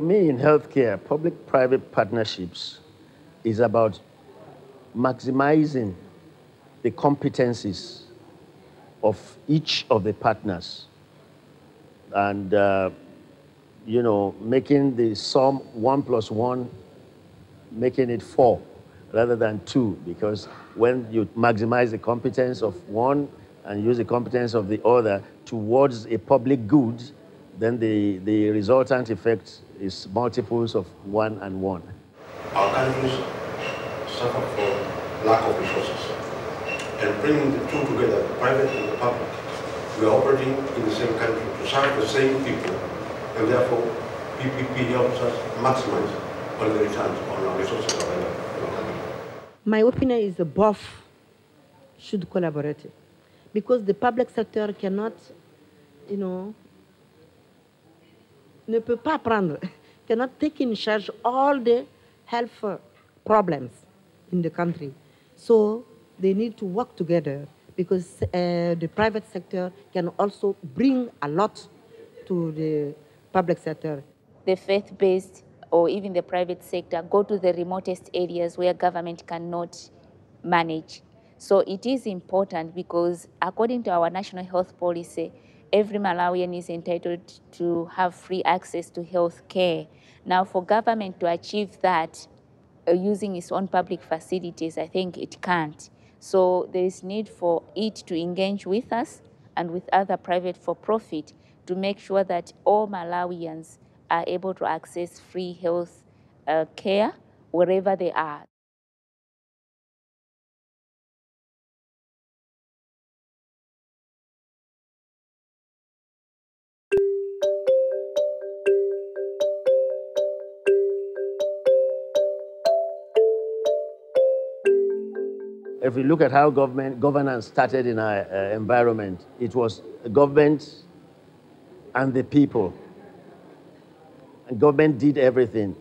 me, in healthcare, public-private partnerships is about maximizing the competencies of each of the partners and, making the sum 1 + 1, making it 4 rather than 2, because when you maximize the competence of one and use the competence of the other towards a public good, then the resultant effect is multiples of 1 and 1. Our countries suffer from lack of resources. And bringing the two together, the private and the public, we are operating in the same country to serve the same people, and therefore PPP helps us maximize on the returns on our resources available in the country. My opinion is that both should collaborate, because the public sector cannot, ne peut pas prendre, cannot take in charge all the health problems in the country. So they need to work together, because the private sector can also bring a lot to the public sector. The faith-based or even the private sector go to the remotest areas where government cannot manage. So it is important, because according to our national health policy, every Malawian is entitled to have free access to health care. Now, for government to achieve that using its own public facilities, I think it can't. So there is need for it to engage with us and with other private for-profit to make sure that all Malawians are able to access free health care wherever they are. If we look at how governance started in our environment, it was government and the people. And government did everything.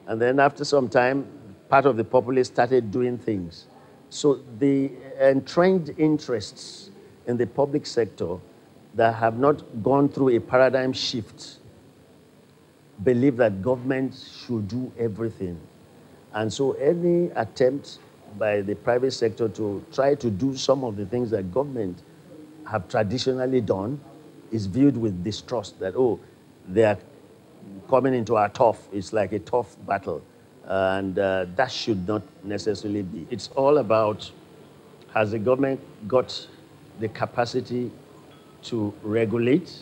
And then after some time, part of the populace started doing things. So the entrenched interests in the public sector that have not gone through a paradigm shift believe that government should do everything. And so any attempt by the private sector to try to do some of the things that government have traditionally done is viewed with distrust, that, oh, they are coming into our turf. It's like a tough battle. And that should not necessarily be. It's all about, has the government got the capacity to regulate,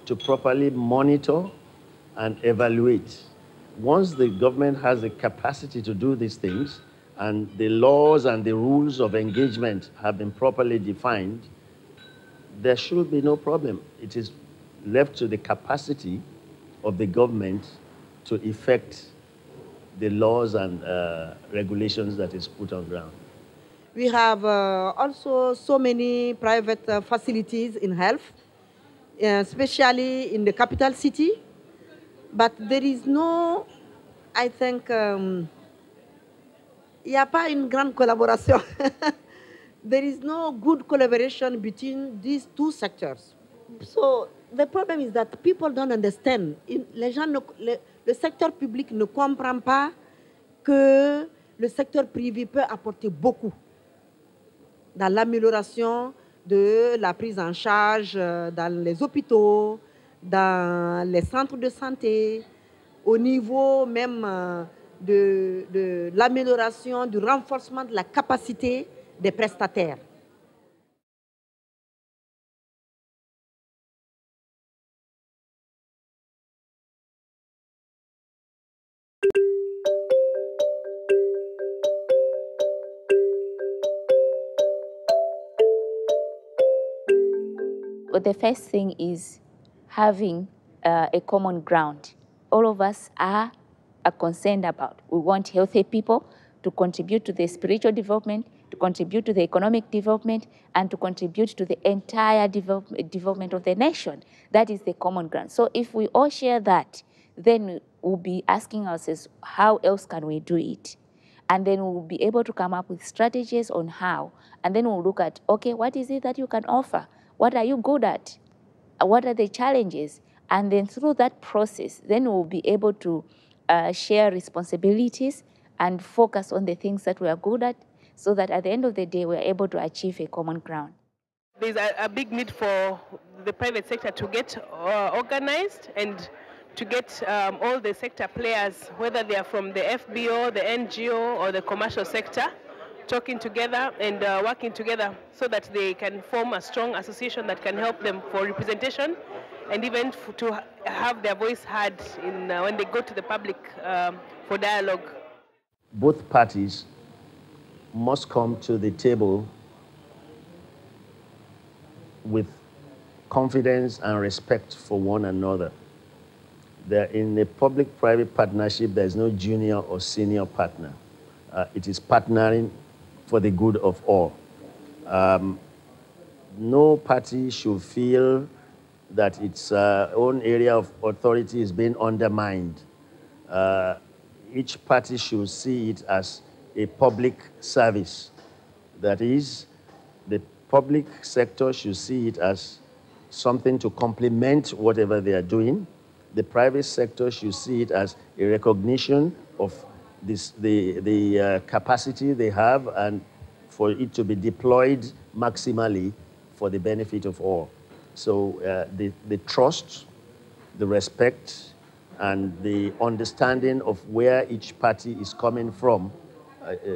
to properly monitor and evaluate? Once the government has the capacity to do these things, and the laws and the rules of engagement have been properly defined, there should be no problem. It is left to the capacity of the government to effect the laws and regulations that is put on ground. We have also so many private facilities in health, especially in the capital city, but there is no, I think, il n'y a pas une grande collaboration. There is no good collaboration between these two sectors. So the problem is that people don't understand. Le secteur public ne comprend pas que le secteur privé peut apporter beaucoup dans l'amélioration de la prise en charge dans les hôpitaux, dans les centres de santé, au niveau même de l'amélioration, du renforcement de la capacité des prestataires. Well, the first thing is having a common ground. All of us are concerned about. We want healthy people to contribute to the spiritual development, to contribute to the economic development, and to contribute to the entire development of the nation. That is the common ground. So if we all share that, then we'll be asking ourselves, how else can we do it? And then we'll be able to come up with strategies on how. And then we'll look at, okay, what is it that you can offer? What are you good at? What are the challenges? And then through that process, then we'll be able to share responsibilities and focus on the things that we are good at, so that at the end of the day, we're able to achieve a common ground. There's a big need for the private sector to get organized and to get all the sector players, whether they are from the FBO, the NGO, or the commercial sector, talking together and working together so that they can form a strong association that can help them for representation and even to have their voice heard in, when they go to the public for dialogue. Both parties must come to the table with confidence and respect for one another. In a public-private partnership, there is no junior or senior partner. It is partnering for the good of all. No party should feel that its own area of authority is being undermined. Each party should see it as a public service. That is, the public sector should see it as something to complement whatever they are doing. The private sector should see it as a recognition of the capacity they have and for it to be deployed maximally for the benefit of all. So the trust, the respect, and the understanding of where each party is coming from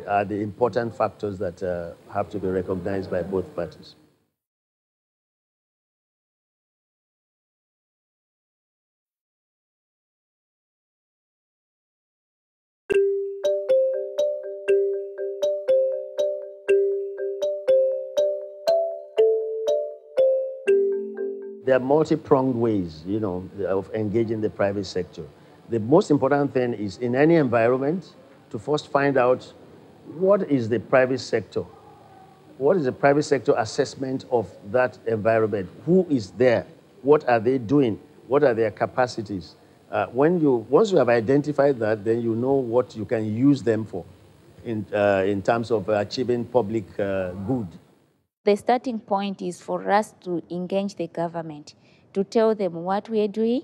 are the important factors that have to be recognized by both parties. There are multi-pronged ways, of engaging the private sector. The most important thing is in any environment to first find out what is the private sector. What is the private sector assessment of that environment? Who is there? What are they doing? What are their capacities? Once you have identified that, then you know what you can use them for in terms of achieving public good. The starting point is for us to engage the government, to tell them what we are doing,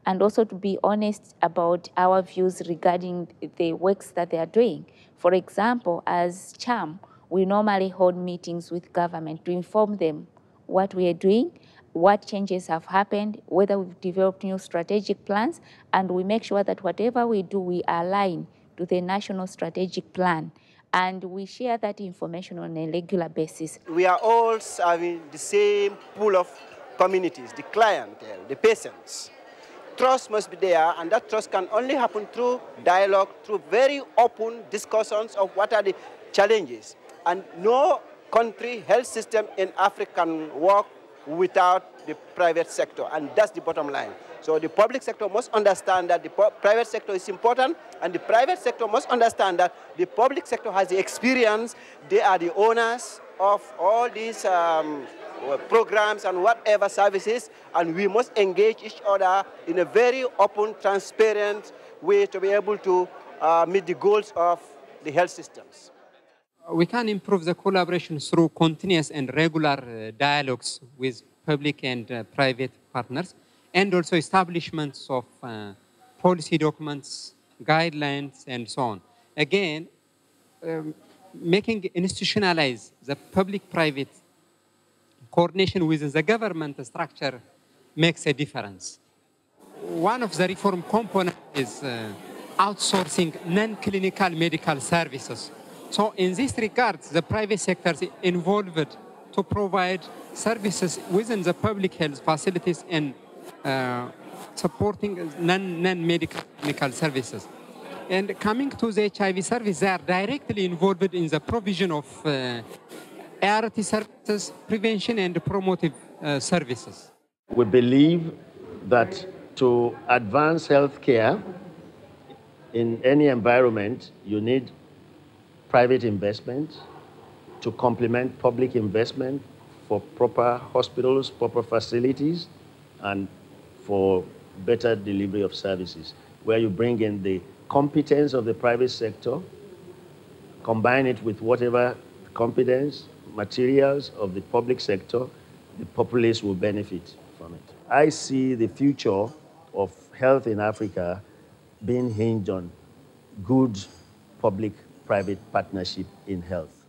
and also to be honest about our views regarding the works that they are doing. For example, as CHAM, we normally hold meetings with government to inform them what we are doing, what changes have happened, whether we've developed new strategic plans, and we make sure that whatever we do, we align to the national strategic plan. And we share that information on a regular basis. We are all serving the same pool of communities, the clientele, the patients. Trust must be there, and that trust can only happen through dialogue, through very open discussions of what are the challenges. And no country health system in Africa can work without the private sector, and that's the bottom line. So the public sector must understand that the private sector is important, and the private sector must understand that the public sector has the experience. They are the owners of all these programs and whatever services, and we must engage each other in a very open, transparent way to be able to meet the goals of the health systems. We can improve the collaboration through continuous and regular dialogues with public and private partners, and also establishments of policy documents, guidelines, and so on. Again, making institutionalize the public-private coordination within the government structure makes a difference. One of the reform components is outsourcing non-clinical medical services. So in this regard, the private sector is involved to provide services within the public health facilities and supporting non-medical services. And coming to the HIV service, they are directly involved in the provision of ART services, prevention and promotive services. We believe that to advance healthcare in any environment, you need private investment to complement public investment for proper hospitals, proper facilities, and for better delivery of services, where you bring in the competence of the private sector, combine it with whatever competence, materials of the public sector, the populace will benefit from it. I see the future of health in Africa being hinged on good public-private partnership in health.